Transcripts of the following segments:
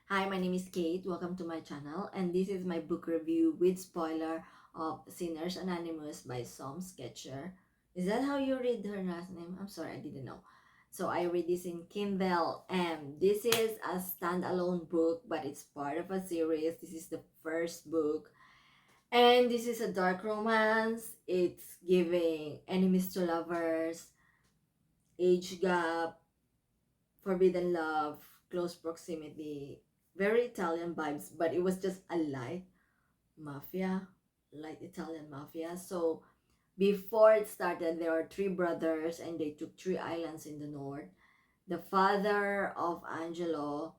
Hi, my name is Kate. Welcome to my channel, and this is my book review with spoiler of Sinners Anonymous by Somme Sketcher. Is that how you read her last name? I'm sorry, I didn't know. So I read this in Kindle, and this is a standalone book, but it's part of a series. This is the first book, and this is a dark romance. It's giving enemies to lovers, age gap, forbidden love, close proximity, very Italian vibes, but it was just a light mafia, light Italian mafia. So before it started, there were three brothers and they took three islands in the north. The father of Angelo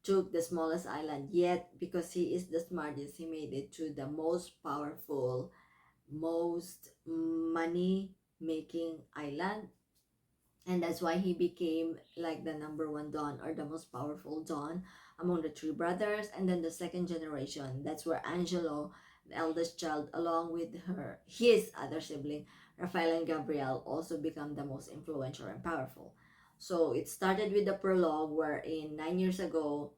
took the smallest island, yet because he is the smartest, he made it to the most powerful, most money making island, and that's why he became like the number one don or the most powerful don among the three brothers. And then the second generation, that's where Angelo, the eldest child, along with his other sibling Rafael and Gabriel, also become the most influential and powerful. So it started with the prologue wherein 9 years ago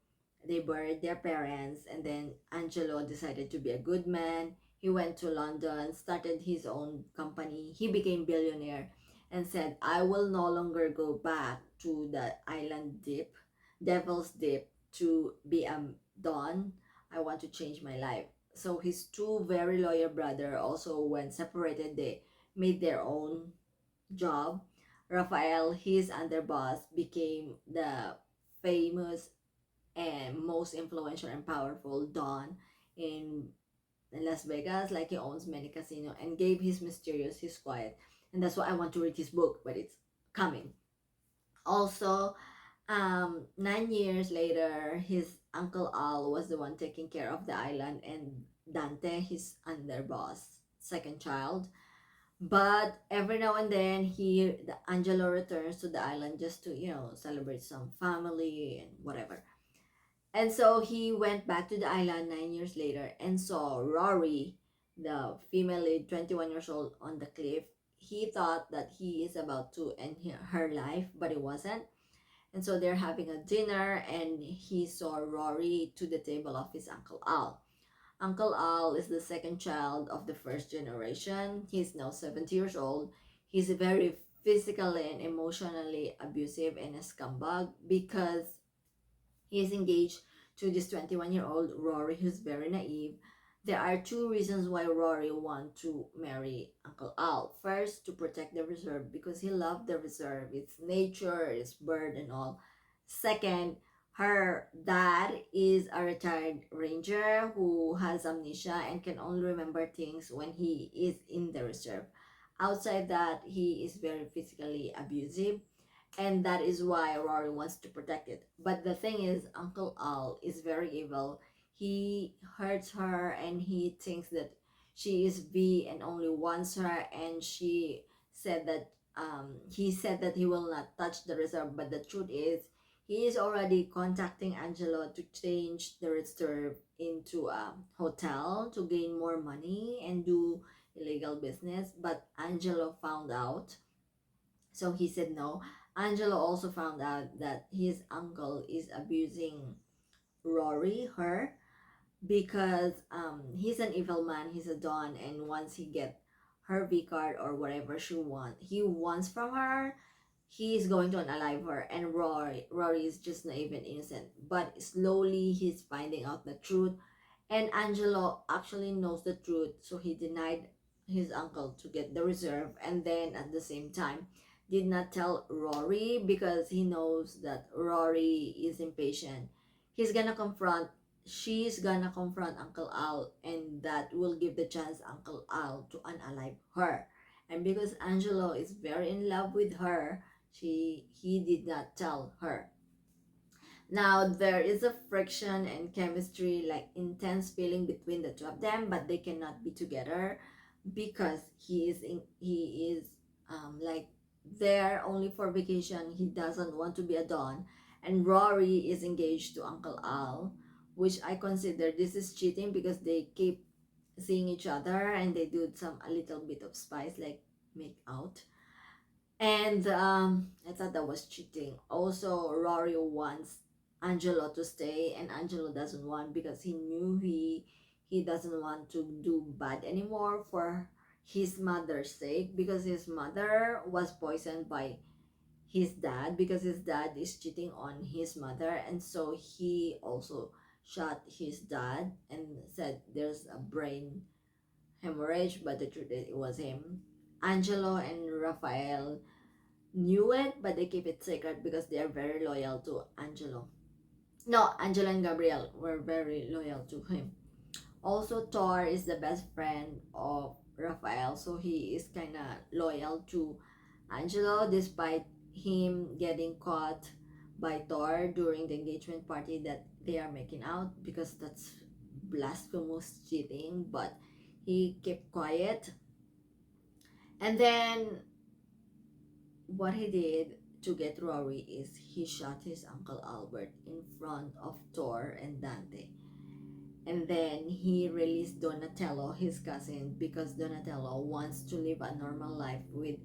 they buried their parents, and then Angelo decided to be a good man. He went to London, started his own company, he became billionaire, and said, I will no longer go back to the island deep, devil's deep, to be a don. I want to change my life. So his two very loyal brother also, when separated, they made their own job. Rafael, his underboss, became the famous and most influential and powerful don in Las Vegas, like he owns many casinos, and gave his mysterious, his quiet. And that's why I want to read his book, but it's coming. Also, 9 years later, his uncle Al was the one taking care of the island, and Dante, his underboss, second child. But every now and then, the Angelo returns to the island just to celebrate some family and whatever. And so he went back to the island 9 years later and saw Rory, the female lead, 21 years old, on the cliff. He thought that he is about to end her life, but it wasn't. And so they're having a dinner, and he saw Rory to the table of his Uncle Al. Uncle Al is the second child of the first generation. He's now 70 years old. He's very physically and emotionally abusive and a scumbag because he is engaged to this 21-year-old Rory, who's very naive. There are two reasons why Rory wants to marry Uncle Al. First, to protect the reserve because he loved the reserve, its nature, its bird, and all. Second, her dad is a retired ranger who has amnesia and can only remember things when he is in the reserve. Outside that, he is very physically abusive, and that is why Rory wants to protect it. But the thing is, Uncle Al is very evil. He hurts her and he thinks that she is V and only wants her, and he said that he will not touch the reserve, but the truth is he is already contacting Angelo to change the reserve into a hotel to gain more money and do illegal business. But Angelo found out, so he said no. Angelo also found out that his uncle is abusing Rory, her, because he's an evil man, he's a don, and once he get her V card or whatever he wants from her, he's going to unalive her. And Rory is just naive and innocent. But slowly he's finding out the truth, and Angelo actually knows the truth, so he denied his uncle to get the reserve, and then at the same time did not tell Rory because he knows that Rory is impatient. He's gonna confront She's gonna confront Uncle Al, and that will give the chance Uncle Al to unalive her. And because Angelo is very in love with her, he did not tell her. Now there is a friction and chemistry, like intense feeling between the two of them, but they cannot be together because he is like there only for vacation. He doesn't want to be a don, and Rory is engaged to Uncle Al, which I consider this is cheating because they keep seeing each other and they do some a little bit of spice, like make out. And I thought that was cheating. Also, Rory wants Angelo to stay, and Angelo doesn't want, because he knew he doesn't want to do bad anymore for his mother's sake, because his mother was poisoned by his dad, because his dad is cheating on his mother, and so he also shot his dad and said there's a brain hemorrhage, but the truth is it was him. Angelo and Raphael knew it, but they keep it secret because they are very loyal to Angelo. No, Angelo and Gabriel were very loyal to him. Also, Thor is the best friend of Raphael, so he is kind of loyal to Angelo despite him getting caught by Thor during the engagement party that they are making out, because that's blasphemous cheating, but he kept quiet. And then what he did to get Rory is he shot his uncle Albert in front of Thor and Dante. And then he released Donatello, his cousin, because Donatello wants to live a normal life with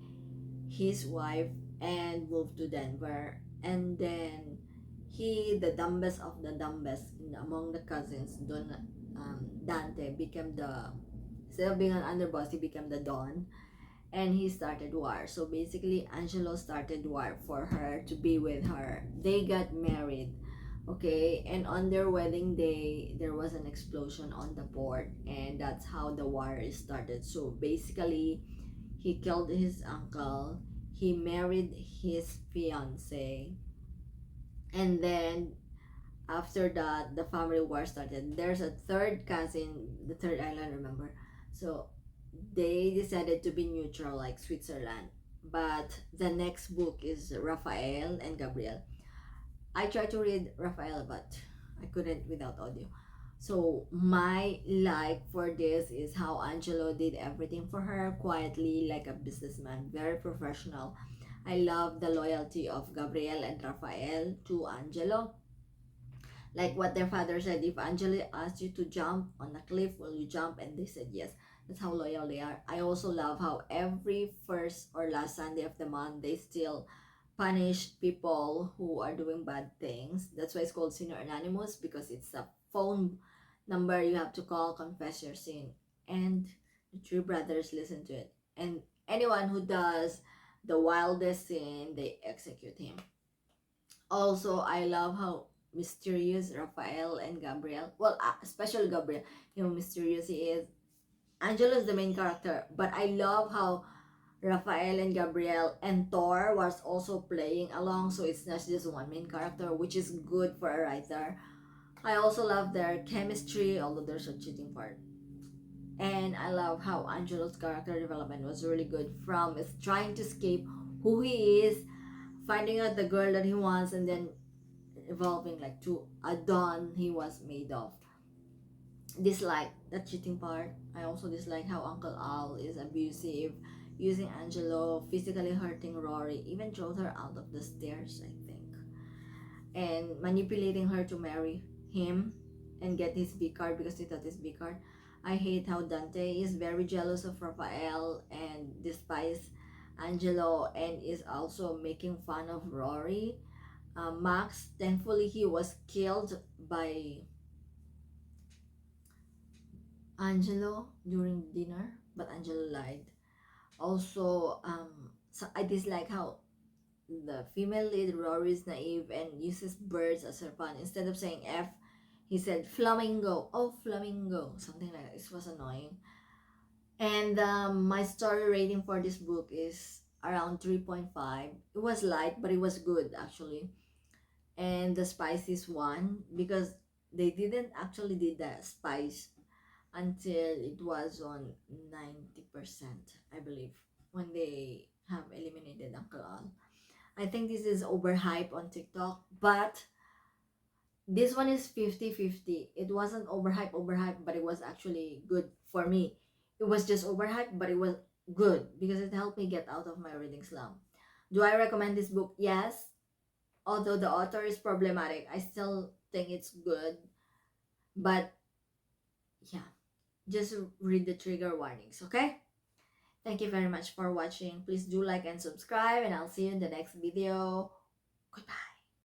his wife and move to Denver. And then the dumbest of the dumbest among the cousins, Dante, became the, instead of being an underboss, he became the Don, and he started war. So basically, Angelo started war for her to be with her. They got married, okay, and on their wedding day, there was an explosion on the port, and that's how the war started. So basically, he killed his uncle, he married his fiance, and then after that, the family war started. There's a third cousin, the third island, remember? So they decided to be neutral like Switzerland. But the next book is Raphael and Gabriel. I tried to read Raphael, but I couldn't without audio. So my like for this is how Angelo did everything for her quietly like a businessman, very professional. I love the loyalty of Gabriel and Raphael to Angelo, like what their father said, if Angela asked you to jump on a cliff, will you jump? And they said yes. That's how loyal they are. I also love how every first or last Sunday of the month, they still punish people who are doing bad things. That's why it's called Sinner Anonymous, because it's a phone number you have to call, confess your sin. And the three brothers listen to it. And anyone who does the wildest sin, they execute him. Also, I love how mysterious Raphael and Gabriel, well, especially Gabriel, you know, mysterious he is. Angelo is the main character, but I love how Raphael and Gabriel and Thor was also playing along, so it's not just one main character, which is good for a writer. I also love their chemistry, although there's a cheating part. And I love how Angelo's character development was really good, from is trying to escape who he is, finding out the girl that he wants, and then evolving like to a don he was made of. Dislike the cheating part. I also dislike how Uncle Al is abusive, using Angelo, physically hurting Rory, even throws her out of the stairs, I think, and manipulating her to marry him and get his B card because he thought his B card. I hate how Dante is very jealous of Raphael and despise Angelo, and is also making fun of Rory. Max, thankfully, he was killed by Angelo during dinner, but Angelo lied. Also, so I dislike how the female lead Rory is naive and uses birds as her pun. Instead of saying F, he said flamingo. Oh, flamingo, something like that. It was annoying. And my story rating for this book is around 3.5. It was light, but it was good actually. And the spices one, because they didn't actually did the spice until it was on 90%, I believe, when they have eliminated Uncle Al. I think this is overhyped on TikTok, but this one is 50-50. It wasn't overhyped, but it was actually good for me. It was just overhyped, but it was good because it helped me get out of my reading slump. Do I recommend this book? Yes. Although the author is problematic, I still think it's good. But yeah, just read the trigger warnings, okay? Thank you very much for watching. Please do like and subscribe, and I'll see you in the next video. Goodbye.